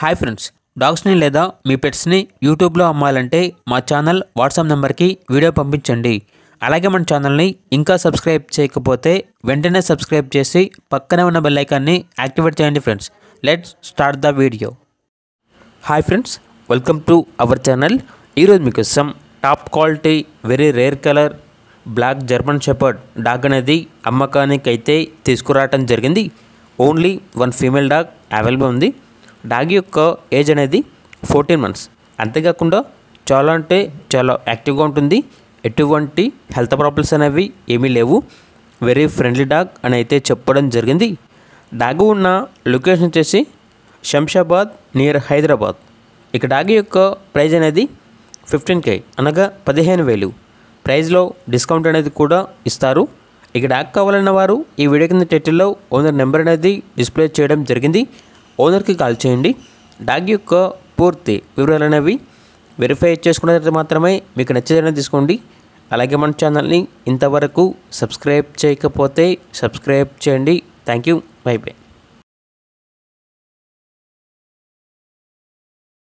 Hi friends, డాగ్స్ని లేదా మీ పెట్స్ని యూట్యూబ్లో అమ్మాలంటే మా ఛానల్ వాట్సాప్ నెంబర్కి వీడియో పంపించండి. అలాగే మన ఛానల్ని ఇంకా సబ్స్క్రైబ్ చేయకపోతే వెంటనే సబ్స్క్రైబ్ చేసి పక్కనే ఉన్న బెల్ ఐకాన్ని యాక్టివేట్ చేయండి. Friends, let's start the video. Hi friends, welcome to our channel. ఈరోజు మీకోసం top quality very rare colour black German shepherd dog అనేది అమ్మకానికి అయితే తీసుకురావటం జరిగింది. Only one female dog available ఉంది. డాగ్ యొక్క ఏజ్ అనేది 14 months. అంతేకాకుండా చాలా అంటే చాలా యాక్టివ్గా ఉంటుంది. ఎటువంటి హెల్త్ ప్రాబ్లమ్స్ అనేవి ఏమీ లేవు. వెరీ ఫ్రెండ్లీ డాగ్ అని అయితే చెప్పడం జరిగింది. డాగ్ ఉన్న లొకేషన్ వచ్చేసి శంషాబాద్ నియర్ హైదరాబాద్. ఇక డాగ్ యొక్క ప్రైజ్ అనేది 15K అనగా 15,000. ప్రైజ్లో డిస్కౌంట్ అనేది కూడా ఇస్తారు. ఇక డాగ్ కావాలన్న వారు ఈ వీడియో కింద టైటిల్లో ఓనర్ నెంబర్ అనేది డిస్ప్లే చేయడం జరిగింది. ఓనర్కి కాల్ చేయండి. డాగ్ యొక్క పూర్తి వివరాలు అనేవి వెరిఫై చేసుకున్న తర్వాత మాత్రమే మీకు నచ్చేదని తీసుకోండి. అలాగే మన ఛానల్ని ఇంతవరకు సబ్స్క్రైబ్ చేయకపోతే సబ్స్క్రైబ్ చేయండి. Thank you. By by.